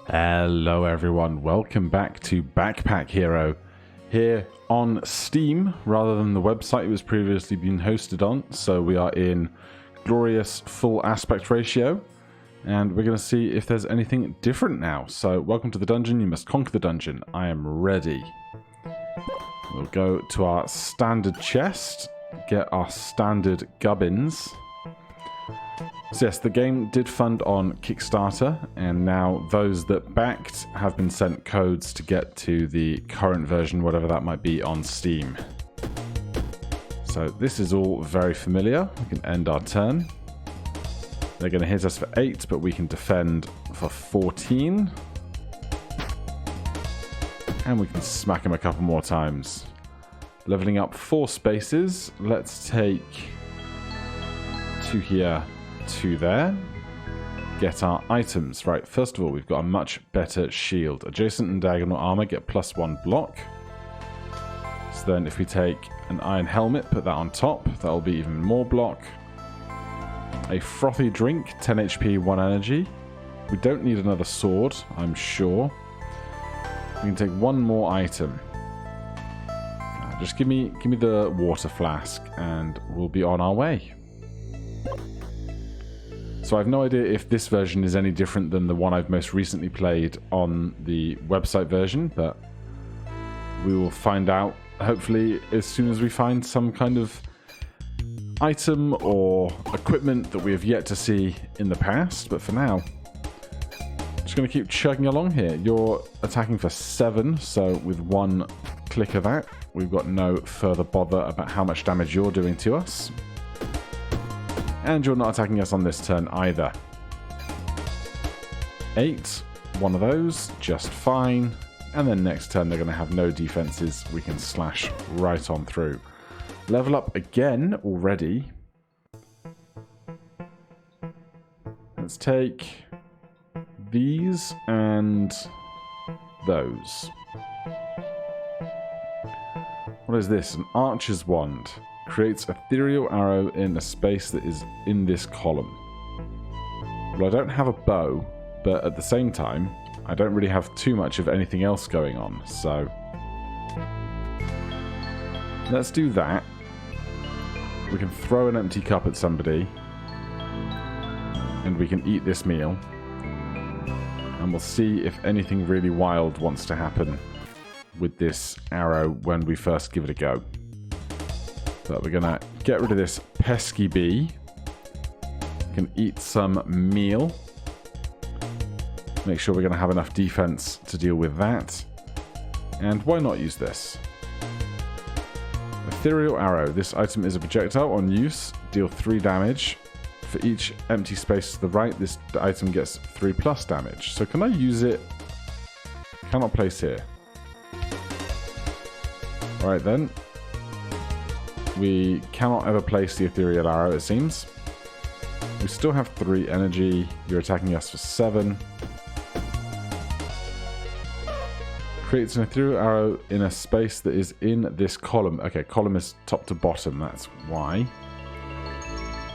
Hello everyone, welcome back to Backpack Hero here on Steam rather than the website it was previously being hosted on. So we are in glorious full aspect ratio and we're going to see if there's anything different now. So welcome to the dungeon, you must conquer the dungeon. I am ready. We'll go to our standard chest, get our standard gubbins. So yes, the game did fund on Kickstarter, and now those that backed have been sent codes to get to the current version, whatever that might be, on Steam. So this is all very familiar. We can end our turn. They're going to hit us for 8, but we can defend for 14. And we can smack him a couple more times. Leveling up 4 spaces. Let's take 2 here. 2 there. Get our items. Right, first of all, we've got a much better shield. Adjacent and diagonal armor get +1 block. So then if we take an iron helmet, put that on top, that'll be even more block. A frothy drink, 10 HP, 1 energy. We don't need another sword, I'm sure. We can take 1 more item. Just give me the water flask and we'll be on our way. So I have no idea if this version is any different than the one I've most recently played on the website version, but we will find out hopefully as soon as we find some kind of item or equipment that we have yet to see in the past. But for now, I'm just going to keep chugging along here. You're attacking for 7, so with 1 click of that, we've got no further bother about how much damage you're doing to us. And you're not attacking us on this turn either. 8, 1 of those, just fine. And then next turn they're going to have no defenses. We can slash right on through. Level up again already. Let's take these and those. What is this? An archer's wand. Creates Ethereal Arrow in a space that is in this column. Well, I don't have a bow, but at the same time, I don't really have too much of anything else going on, so let's do that. We can throw an empty cup at somebody, and we can eat this meal, and we'll see if anything really wild wants to happen with this arrow when we first give it a go. But we're going to get rid of this pesky bee. We can eat some meal. Make sure we're going to have enough defense to deal with that. And why not use this? Ethereal Arrow. This item is a projectile on use. Deal 3 damage. For each empty space to the right, this item gets 3+ damage. So can I use it? Cannot place here. Alright then. We cannot ever place the Ethereal Arrow, it seems. We still have 3 energy. You're attacking us for 7. Creates an Ethereal Arrow in a space that is in this column. Okay, column is top to bottom, that's why.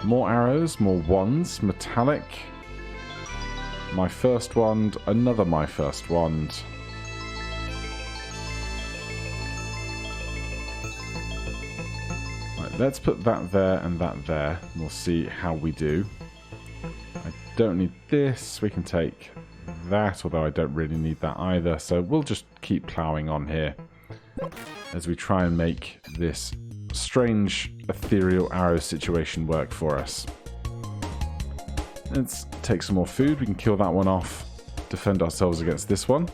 More arrows, more wands, metallic. My first wand, another my first wand. Let's put that there and that there. We'll see how we do. I don't need this. We can take that, although I don't really need that either. So we'll just keep ploughing on here as we try and make this strange Ethereal Arrow situation work for us. Let's take some more food. We can kill that one off. Defend ourselves against this one.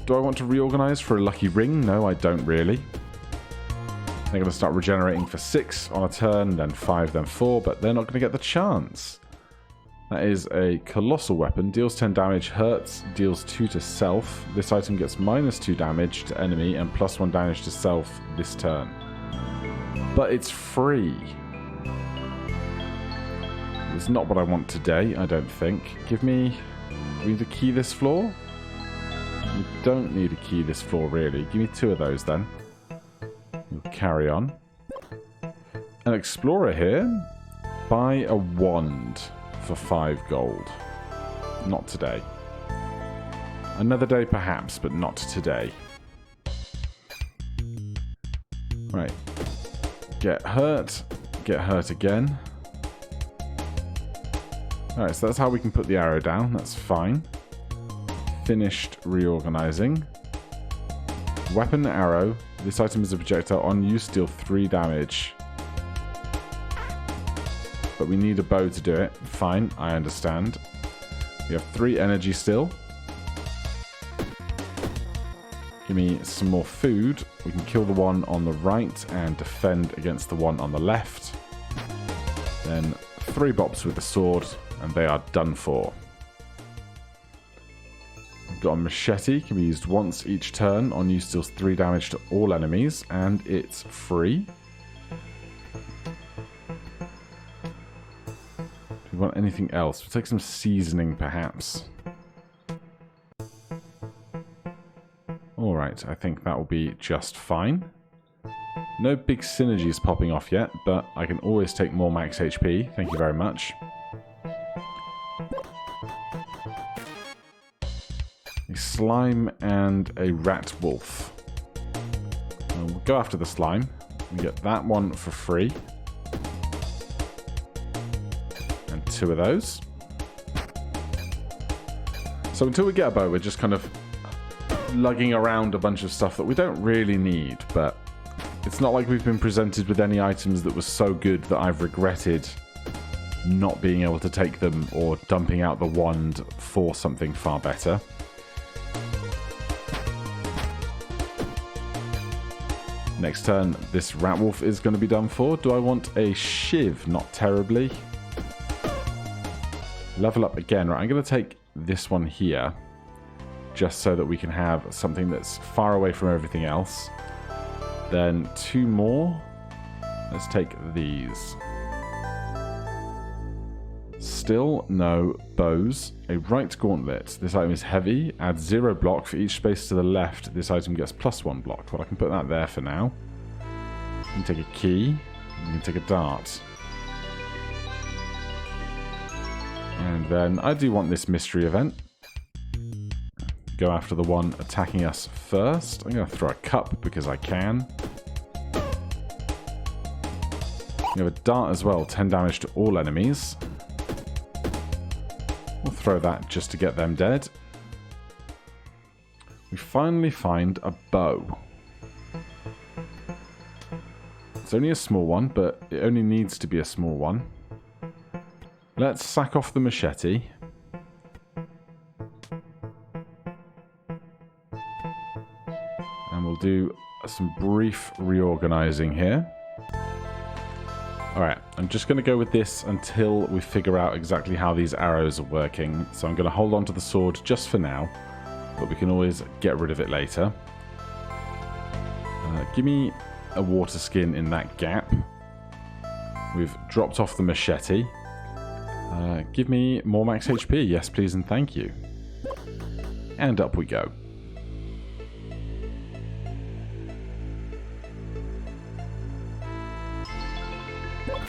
Do I want to reorganize for a lucky ring? No, I don't really. They're going to start regenerating for 6 on a turn, then 5, then 4, but they're not going to get the chance. That is a colossal weapon. Deals 10 damage, hurts, deals 2 to self. This item gets -2 damage to enemy and +1 damage to self this turn. But it's free. It's not what I want today, I don't think. Give me... We need to key this floor? We don't need to key this floor, really. Give me 2 of those, then. We'll carry on. An explorer here. Buy a wand for 5 gold. Not today. Another day perhaps, but not today. Right. Get hurt again. Alright, so that's how we can put the arrow down. That's fine. Finished reorganizing. Weapon arrow. This item is a projectile. On use, deal 3 damage. But we need a bow to do it. Fine, I understand. We have 3 energy still. Give me some more food. We can kill the one on the right and defend against the one on the left. Then 3 bops with the sword, and they are done for. We've got a machete. Can be used once each turn. On use, deals 3 damage to all enemies, and it's free. Do we want anything else? We'll take some seasoning, perhaps. Alright, I think that will be just fine. No big synergies popping off yet, but I can always take more max HP. Thank you very much. A slime and a rat wolf. We'll go after the slime. We get that one for free. And 2 of those. So until we get a bow, we're just kind of lugging around a bunch of stuff that we don't really need, but it's not like we've been presented with any items that were so good that I've regretted not being able to take them or dumping out the wand for something far better. Next turn, this rat wolf is going to be done for. Do I want a shiv? Not terribly. Level up again. Right, I'm going to take this one here, just so that we can have something that's far away from everything else. Then 2 more. Let's take these. Still no bows. A right gauntlet. This item is heavy. Adds 0 block for each space to the left. This item gets +1 block. Well, I can put that there for now. You can take a key. You can take a dart. And then I do want this mystery event. Go after the one attacking us first. I'm going to throw a cup because I can. We have a dart as well. 10 damage to all enemies. We'll throw that just to get them dead. We finally find a bow. It's only a small one, but it only needs to be a small one. Let's sack off the machete. And we'll do some brief reorganizing here. Alright, I'm just going to go with this until we figure out exactly how these arrows are working. So I'm going to hold on to the sword just for now, but we can always get rid of it later. Give me a water skin in that gap. We've dropped off the machete. Give me more max HP. Yes, please and thank you. And up we go.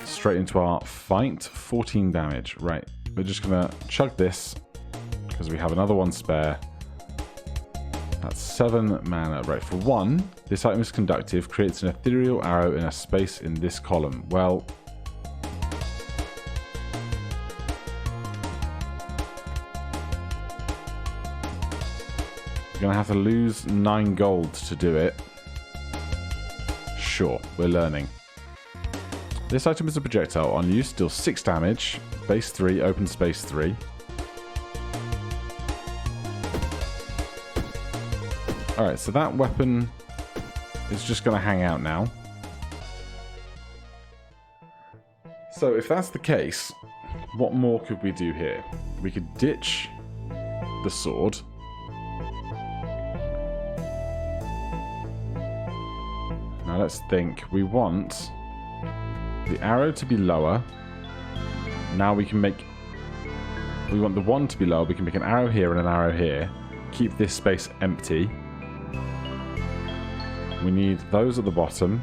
Straight into our fight. 14 damage. Right. We're just going to chug this because we have another one spare. That's 7 mana. Right. For 1, this item is conductive. Creates an ethereal arrow in a space in this column. Well, we're going to have to lose 9 gold to do it. Sure. We're learning. This item is a projectile. On use, deals 6 damage. Base 3, open space 3. Alright, so that weapon is just going to hang out now. So if that's the case, what more could we do here? We could ditch the sword. Now let's think. We want the arrow to be lower. Now we can make... We want the one to be lower. We can make an arrow here and an arrow here. Keep this space empty. We need those at the bottom.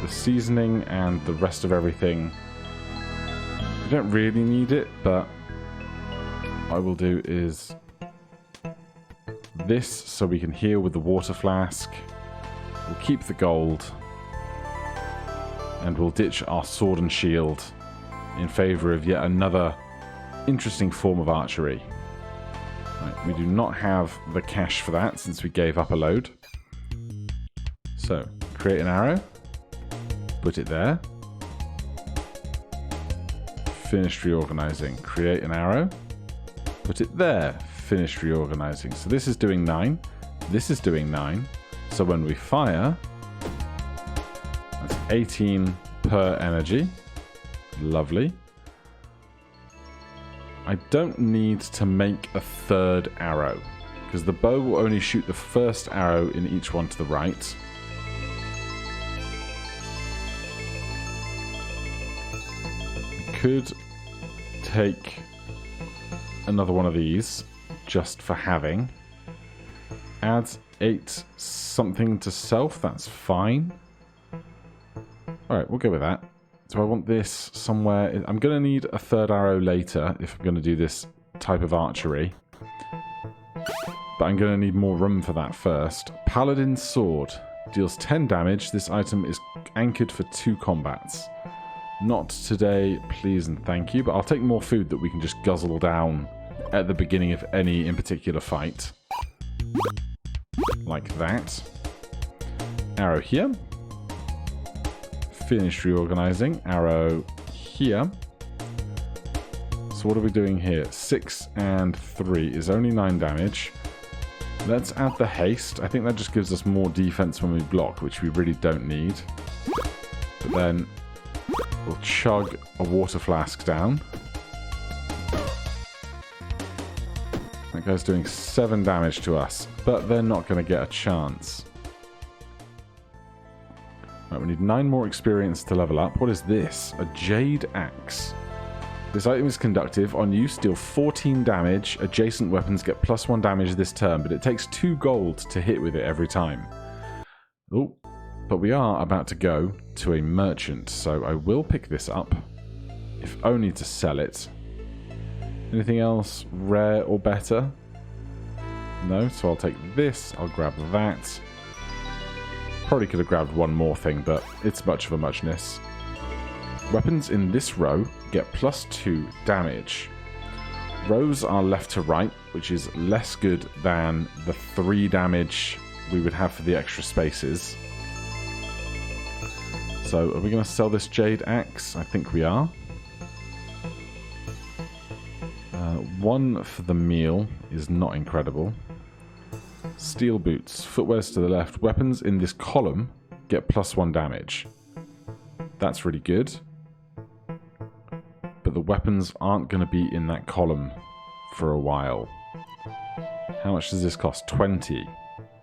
The seasoning and the rest of everything. We don't really need it, but I will do is this so we can heal with the water flask. We'll keep the gold. And we'll ditch our sword and shield in favour of yet another interesting form of archery. Right, we do not have the cash for that since we gave up a load. So, create an arrow. Put it there. Finish reorganizing. Create an arrow. Put it there. Finish reorganizing. So this is doing 9. This is doing 9. So when we fire, that's 18 per energy. Lovely. I don't need to make a third arrow, because the bow will only shoot the first arrow in each one to the right. I could take another one of these just for having. Adds 8 something to self, that's fine. Alright, we'll go with that. So I want this somewhere. I'm going to need a third arrow later if I'm going to do this type of archery. But I'm going to need more room for that first. Paladin Sword. Deals 10 damage. This item is anchored for 2 combats. Not today, please and thank you. But I'll take more food that we can just guzzle down at the beginning of any in particular fight. Like that. Arrow here. Finish reorganizing. Arrow here. So what are we doing here? 6 and 3 is only 9 damage. Let's add the haste. I think that just gives us more defense when we block, which we really don't need. But then we'll chug a water flask down. That guy's doing 7 damage to us, but they're not going to get a chance. Right, we need 9 more experience to level up. What is this? A Jade Axe. This item is conductive. On use, deal 14 damage. Adjacent weapons get +1 damage this turn, but it takes 2 gold to hit with it every time. Oh, but we are about to go to a merchant, so I will pick this up, if only to sell it. Anything else rare or better? No, so I'll take this. I'll grab that. Probably could have grabbed one more thing, but it's much of a muchness. Weapons in this row get +2 damage. Rows are left to right, which is less good than the 3 damage we would have for the extra spaces. So, are we going to sell this Jade Axe? I think we are. 1 for the meal is not incredible. Steel boots, footwears to the left. Weapons in this column get +1 damage. That's really good. But the weapons aren't going to be in that column for a while. How much does this cost? 20.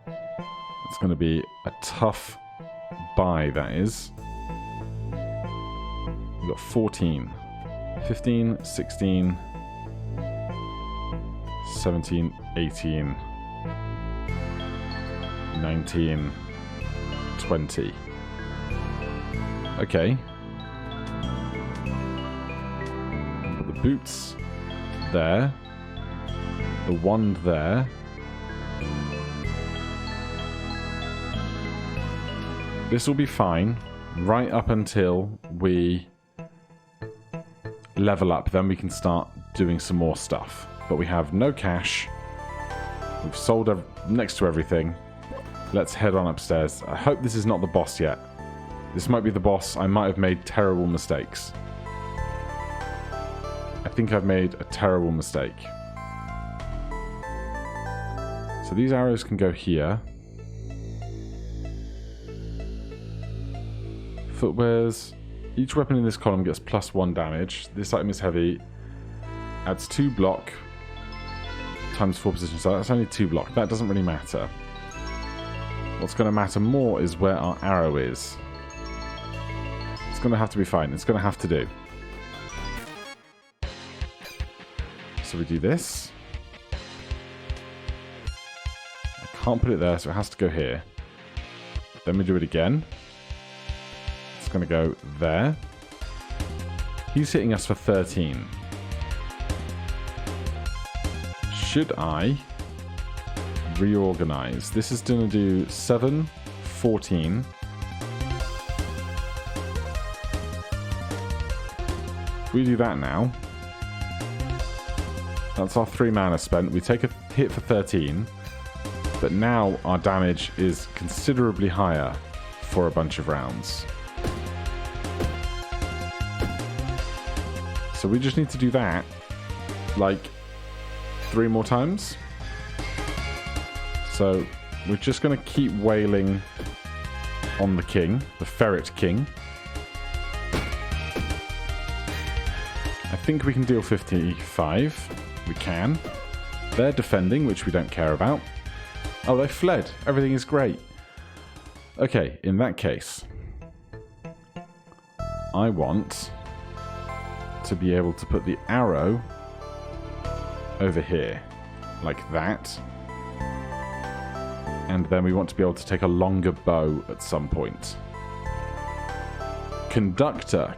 It's going to be a tough buy, that is. We've got 14. 15, 16, 17, 18, 19, 20. Okay. Put the boots there. The wand there. This will be fine right up until we level up. Then we can start doing some more stuff. But we have no cash. We've sold next to everything. Let's head on upstairs. I hope this is not the boss yet. This might be the boss. I might have made terrible mistakes. I think I've made a terrible mistake. So these arrows can go here. Footwears. Each weapon in this column gets +1 damage. This item is heavy. Adds 2 block. Times 4 position. So that's only 2 block. That doesn't really matter. What's going to matter more is where our arrow is. It's going to have to be fine. It's going to have to do. So we do this. I can't put it there, so it has to go here. Then we do it again. It's going to go there. He's hitting us for 13. should I reorganize? This is going to do 7, 14. If we do that now, that's our 3 mana spent. We take a hit for 13, but now our damage is considerably higher for a bunch of rounds. So we just need to do that like 3 more times. So we're just going to keep wailing on the king, the Ferret King. I think we can deal 55. We can. They're defending, which we don't care about. Oh, they fled. Everything is great. Okay, in that case, I want to be able to put the arrow over here, like that. And then we want to be able to take a longer bow at some point. Conductor.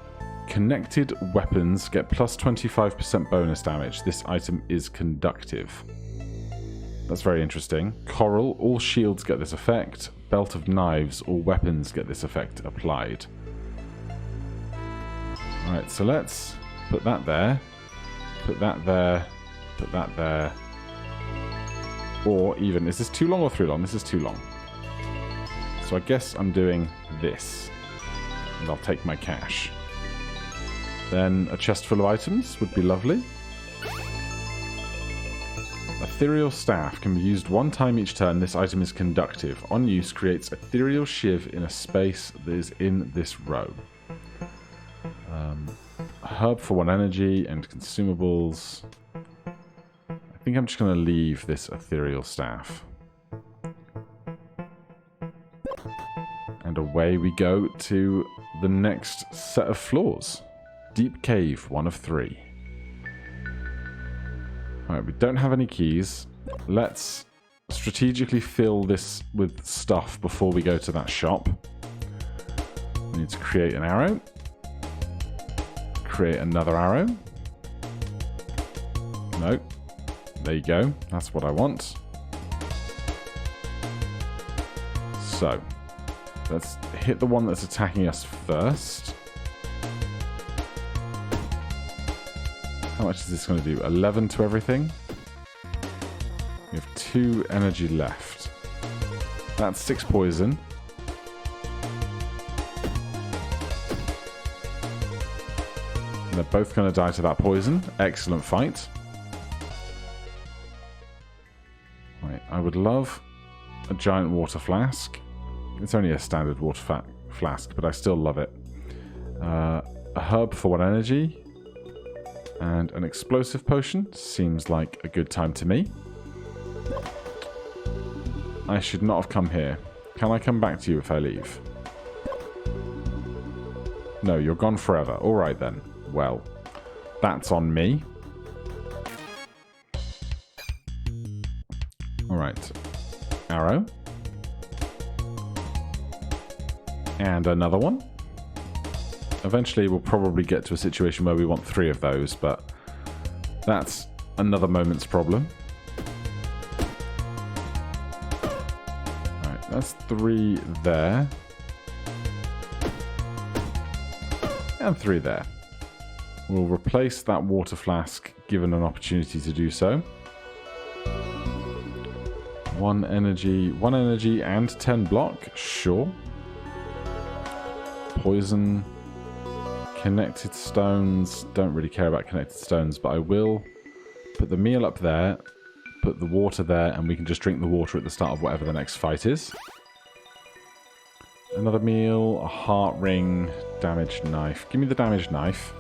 Connected weapons get plus 25% bonus damage. This item is conductive. That's very interesting. Coral. All shields get this effect. Belt of knives. All weapons get this effect applied. Alright, so let's put that there. Put that there. Put that there. Or even, is this too long or too long? This is too long. So I guess I'm doing this. And I'll take my cash. Then a chest full of items would be lovely. Ethereal Staff can be used 1 time each turn. This item is conductive. On use, creates ethereal shiv in a space that is in this row. Herb for 1 energy and consumables. I think I'm just going to leave this Ethereal Staff. And away we go to the next set of floors. Deep Cave, 1 of 3. Alright, we don't have any keys. Let's strategically fill this with stuff before we go to that shop. We need to create an arrow. Create another arrow. No. There you go. That's what I want. So, let's hit the one that's attacking us first. How much is this going to do? 11 to everything. We have 2 energy left. That's 6 poison. And they're both going to die to that poison. Excellent fight. Right, I would love a giant water flask. It's only a standard water flask, but I still love it. A herb for 1 energy. And an explosive potion seems like a good time to me. I should not have come here. Can I come back to you if I leave? No, you're gone forever. Alright then. Well, that's on me. Alright. Arrow. And another one. Eventually we'll probably get to a situation where we want 3 of those, but that's another moment's problem. Alright, that's 3 there. And 3 there. We'll replace that water flask given an opportunity to do so. 1 energy and 10 block, sure. Poison. Connected stones. Don't really care about connected stones, but I will put the meal up there, put the water there, and we can just drink the water at the start of whatever the next fight is. Another meal, a heart ring, damaged knife. Give me the damaged knife.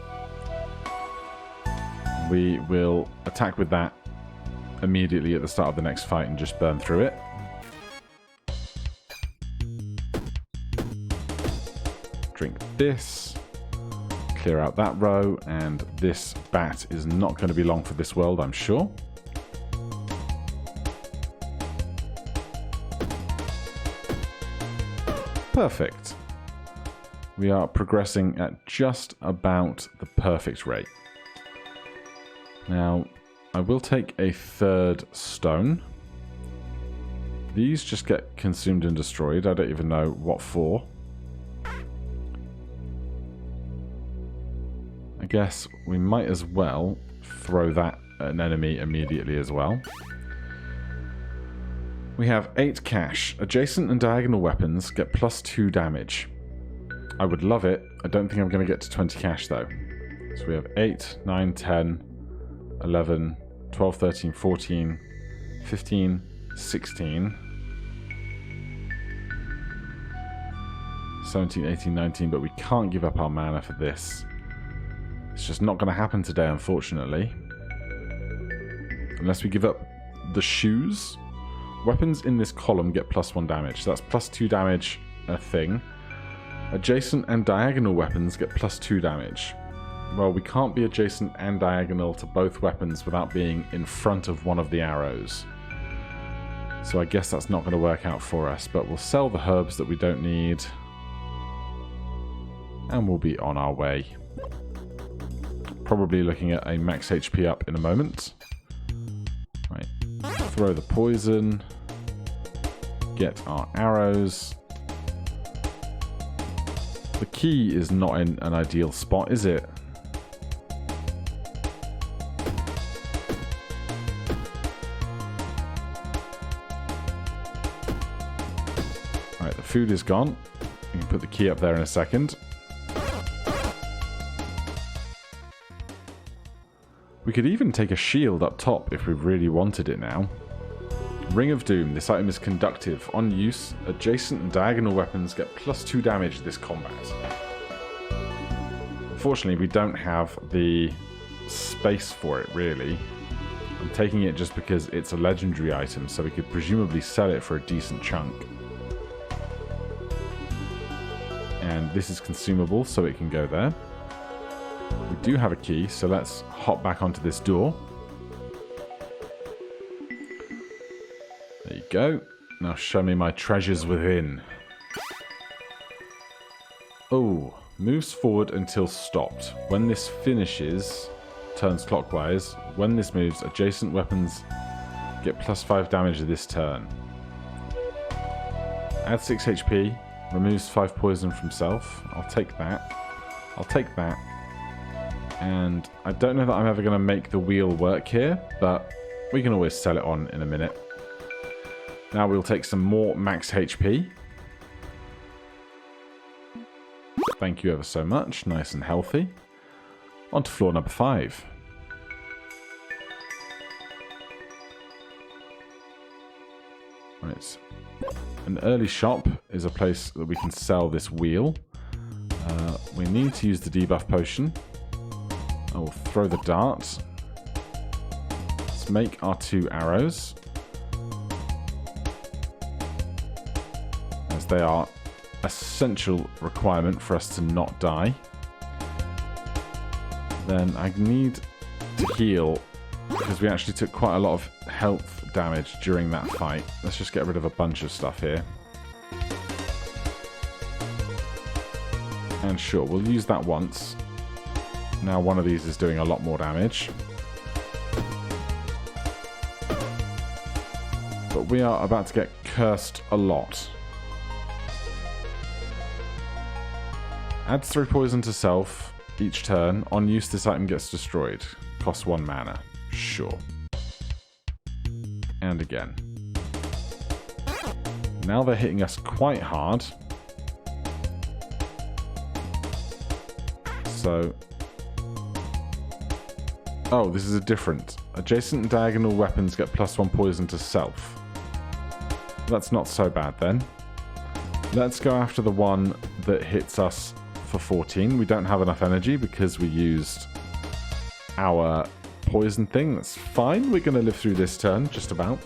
We will attack with that immediately at the start of the next fight and just burn through it. Drink this. Clear out that row, and this bat is not going to be long for this world, I'm sure. Perfect. We are progressing at just about the perfect rate. Now, I will take a third stone. These just get consumed and destroyed. I don't even know what for. I guess we might as well throw that at an enemy immediately as well. We have 8 cash. Adjacent and diagonal weapons get +2 damage. I would love it. I don't think I'm going to get to 20 cash though. So we have 8, 9, 10, 11, 12, 13, 14, 15, 16, 17, 18, 19, but we can't give up our mana for this. It's just not going to happen today, unfortunately. Unless we give up the shoes. Weapons in this column get +1 damage. So that's +2 damage a thing. Adjacent and diagonal weapons get +2 damage. Well, we can't be adjacent and diagonal to both weapons without being in front of one of the arrows. So I guess that's not going to work out for us, but we'll sell the herbs that we don't need. And we'll be on our way. Probably looking at a max HP up in a moment. Right, throw the poison. Get our arrows. The key is not in an ideal spot, is it? Right, the food is gone. We can put the key up there in a second. We could even take a shield up top if we really wanted it now. Ring of Doom. This item is conductive. On use, adjacent and diagonal weapons get +2 damage this combat. Unfortunately, we don't have the space for it, really. I'm taking it just because it's a legendary item, so we could presumably sell it for a decent chunk. And this is consumable, so it can go there. We do have a key, so let's hop back onto this door. There you go. Now show me my treasures within. Oh, moves forward until stopped. When this finishes, turns clockwise. When this moves, adjacent weapons get +5 damage this turn. Add 6 HP. Removes 5 poison from self. I'll take that. I'll take that. And I don't know that I'm ever going to make the wheel work here, but we can always sell it on in a minute. Now we'll take some more max HP. Thank you ever so much. Nice and healthy. On to floor number 5. Right. An early shop is a place that we can sell this wheel. We need to use the debuff potion. I will throw the dart. Let's make our 2 arrows. As they are essential requirement for us to not die. Then I need to heal because we actually took quite a lot of health damage during that fight. Let's just get rid of a bunch of stuff here. And sure, we'll use that once. Now one of these is doing a lot more damage. But we are about to get cursed a lot. Adds 3 poison to self each turn. On use, this item gets destroyed. Costs 1 mana. Sure. And again. Now they're hitting us quite hard. So... oh, this is a different. Adjacent and diagonal weapons get +1 poison to self. That's not so bad then. Let's go after the one that hits us for 14. We don't have enough energy because we used our poison thing. That's fine. We're going to live through this turn, just about.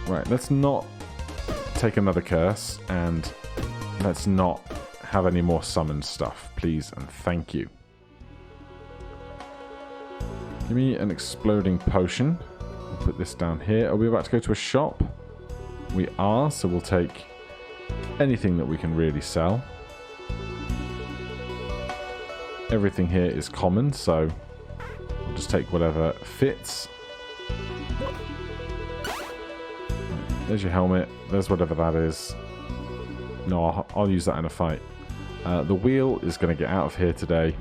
Right, let's not take another curse, and let's not have any more summoned stuff, please and thank you. Give me an exploding potion. We'll put this down here. Are we about to go to a shop? We are, so we'll take anything that we can really sell. Everything here is common, so just take whatever fits. There's your helmet. There's whatever that is. No, I'll use that in a fight. The wheel is going to get out of here today.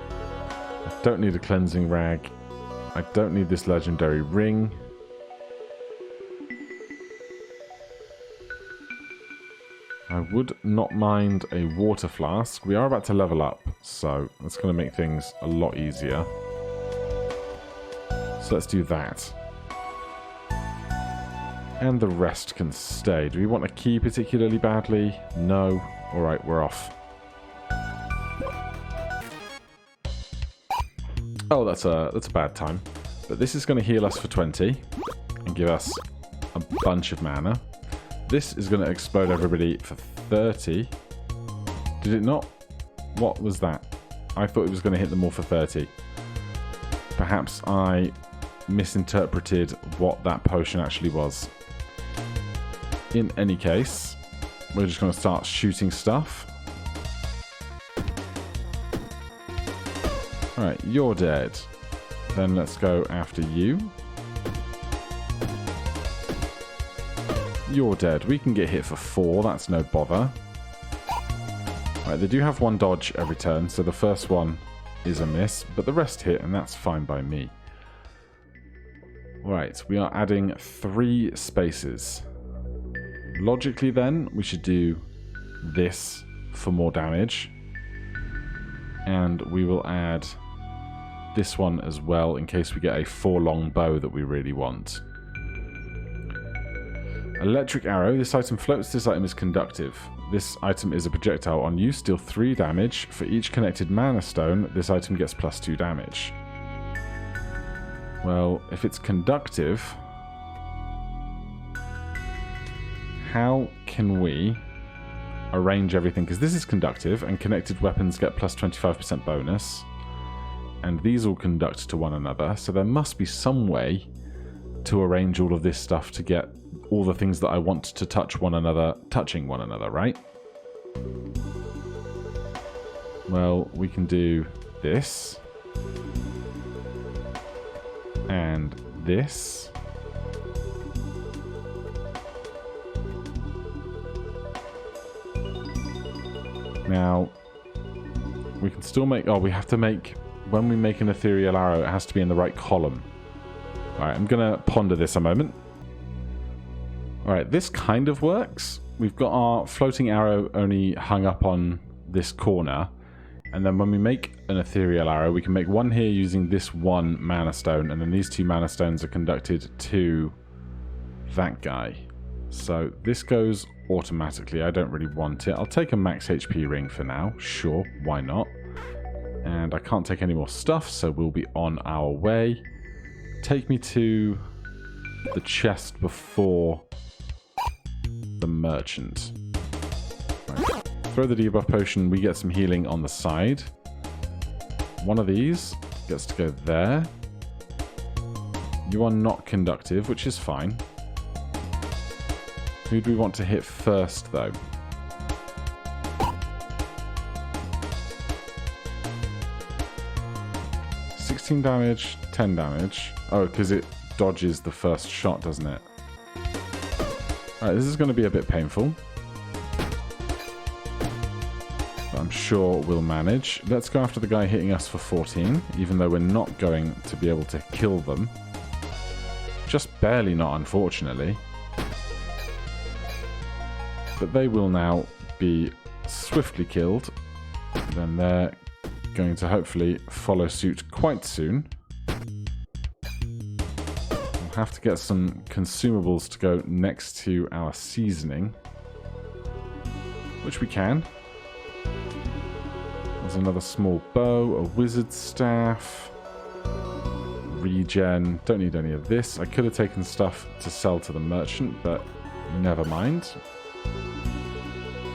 I don't need a cleansing rag. I don't need this legendary ring. I would not mind a water flask. We are about to level up, so that's going to make things a lot easier. So let's do that. And the rest can stay. Do we want a key particularly badly? No. Alright, we're off. Oh, that's a bad time. But this is going to heal us for 20 and give us a bunch of mana. This is going to explode everybody for 30. Did it not? What was that? I thought it was going to hit them all for 30. Perhaps I misinterpreted what that potion actually was. In any case, we're just going to start shooting stuff. Alright, you're dead. Then let's go after you. You're dead. We can get hit for 4, that's no bother. Right, they do have 1 dodge every turn, so the first one is a miss, but the rest hit, and that's fine by me. Right, we are adding 3 spaces. Logically then, we should do this for more damage. And we will add this one as well, in case we get a 4-long bow that we really want. Electric Arrow. This item floats. This item is conductive. This item is a projectile. On use, deal 3 damage. For each connected mana stone, this item gets +2 damage. Well, if it's conductive, how can we arrange everything? Because this is conductive, and connected weapons get +25% bonus. And these all conduct to one another, so there must be some way to arrange all of this stuff to get all the things that I want to touch one another, touching one another, right? Well, we can do this. And this. Now, we can still make... Oh, we have to make... When we make an Ethereal Arrow, it has to be in the right column. Alright, I'm going to ponder this a moment. Alright, this kind of works. We've got our floating arrow only hung up on this corner. And then when we make an Ethereal Arrow, we can make one here using this 1 mana stone. And then these 2 mana stones are conducted to that guy. So this goes automatically. I don't really want it. I'll take a max HP ring for now. Sure, why not? And I can't take any more stuff, so we'll be on our way. Take me to the chest before the merchant. Right. Throw the debuff potion, we get some healing on the side. One of these gets to go there. You are not conductive, which is fine. Who do we want to hit first, though? Damage, 10 damage. Oh, because it dodges the first shot, doesn't it? Alright, this is going to be a bit painful. But I'm sure we'll manage. Let's go after the guy hitting us for 14, even though we're not going to be able to kill them. Just barely not, unfortunately. But they will now be swiftly killed. Then they're going to hopefully follow suit quite soon. We'll have to get some consumables to go next to our seasoning, which we can. There's another small bow, a wizard's staff, regen. Don't need any of this. I could have taken stuff to sell to the merchant, but never mind.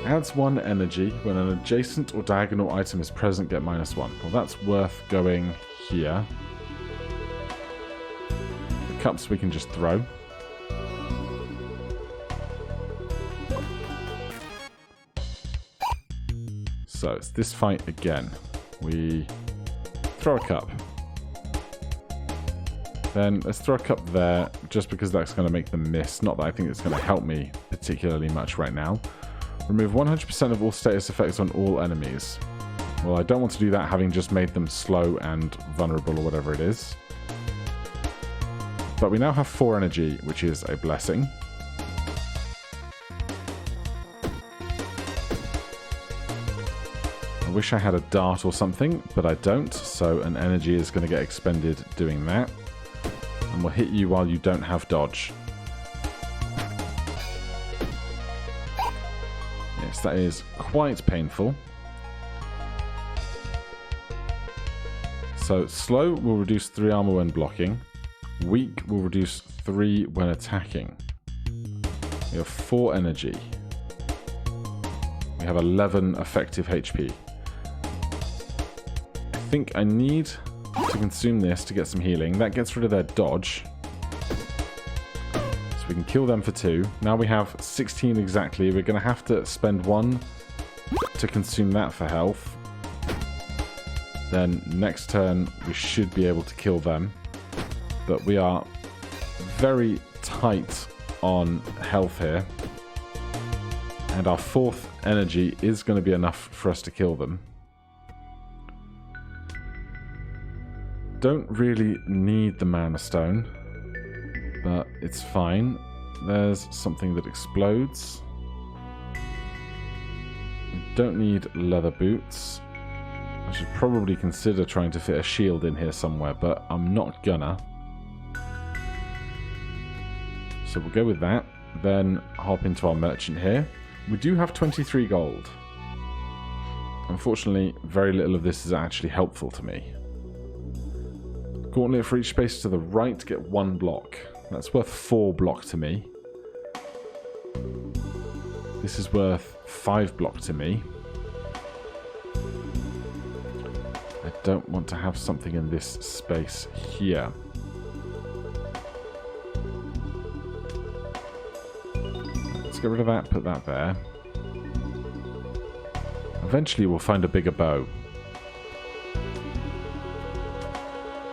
Adds 1 energy. When an adjacent or diagonal item is present, get -1. Well, that's worth going here. The cups we can just throw. So it's this fight again. We throw a cup. Then let's throw a cup there, just because that's going to make them miss. Not that I think it's going to help me particularly much right now. Remove 100% of all status effects on all enemies. Well, I don't want to do that having just made them slow and vulnerable or whatever it is. But we now have 4 energy, which is a blessing. I wish I had a dart or something, but I don't, so an energy is going to get expended doing that. And we'll hit you while you don't have dodge. Yes, that is quite painful. So slow will reduce 3 armor when blocking. Weak will reduce 3 when attacking. We have 4 energy. We have 11 effective HP. I think I need to consume this to get some healing. That gets rid of their dodge. So we can kill them for 2. Now we have 16 exactly. We're going to have to spend 1 to consume that for health. Then next turn we should be able to kill them. But we are very tight on health here. And our 4th energy is going to be enough for us to kill them. Don't really need the Mana Stone, but it's fine. There's something that explodes. We don't need leather boots. I should probably consider trying to fit a shield in here somewhere, but I'm not gonna. So we'll go with that, then hop into our merchant here. We do have 23 gold. Unfortunately, very little of this is actually helpful to me. Gauntlet for each space to the right, get 1 block. That's worth 4 block to me. This is worth 5 block to me. I don't want to have something in this space here. Let's get rid of that, put that there. Eventually we'll find a bigger bow.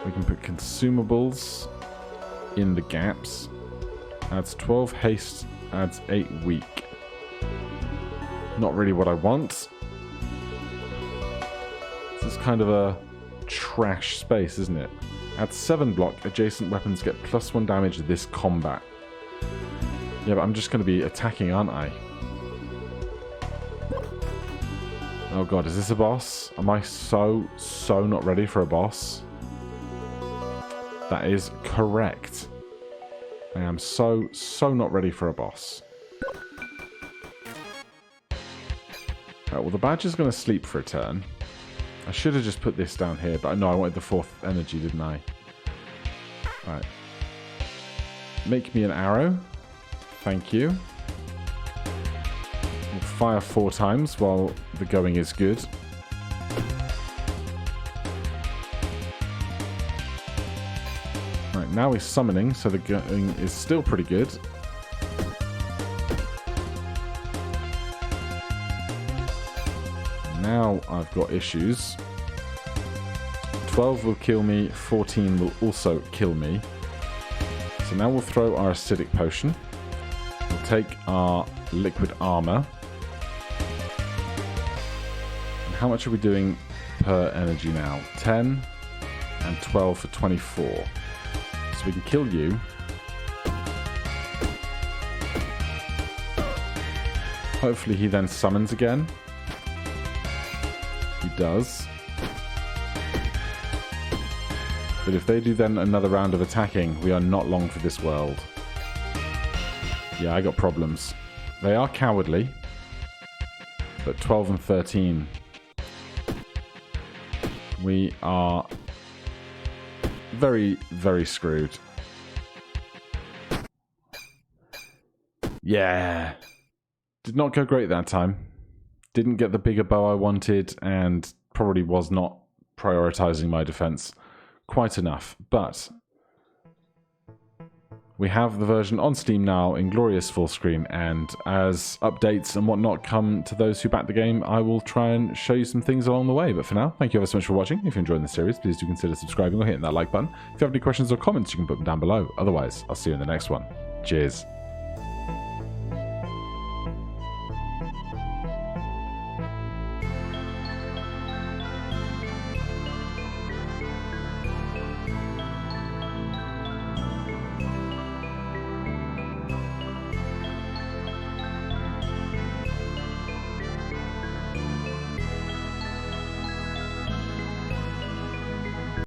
We can put consumables in the gaps. Adds 12 haste, adds 8 weak. Not really what I want. This is kind of a trash space, isn't it? Adds 7 block, adjacent weapons get +1 damage this combat. Yeah, but I'm just going to be attacking, aren't I? Oh god, is this a boss? Am I so not ready for a boss? That is correct. I am so not ready for a boss. Right, well the badge is going to sleep for a turn. I should have just put this down here, but no, I wanted the 4th energy, didn't I? Right. Make me an arrow. Thank you. We'll fire 4 times while the going is good. Right, now he's summoning, so the going is still pretty good. Now I've got issues. 12 will kill me, 14 will also kill me. So now we'll throw our acidic potion. We'll take our liquid armor. And how much are we doing per energy now? 10 and 12 for 24. So we can kill you. Hopefully he then summons again. He does. But if they do then another round of attacking, we are not long for this world. Yeah, I got problems. They are cowardly. But 12 and 13. We are very, very screwed. Yeah. Did not go great that time. Didn't get the bigger bow I wanted and probably was not prioritizing my defense quite enough. But we have the version on Steam now in glorious full screen, and as updates and whatnot come to those who back the game, I will try and show you some things along the way. But for now, thank you ever so much for watching. If you're enjoying the series, please do consider subscribing or hitting that like button. If you have any questions or comments, you can put them down below. Otherwise, I'll see you in the next one. Cheers.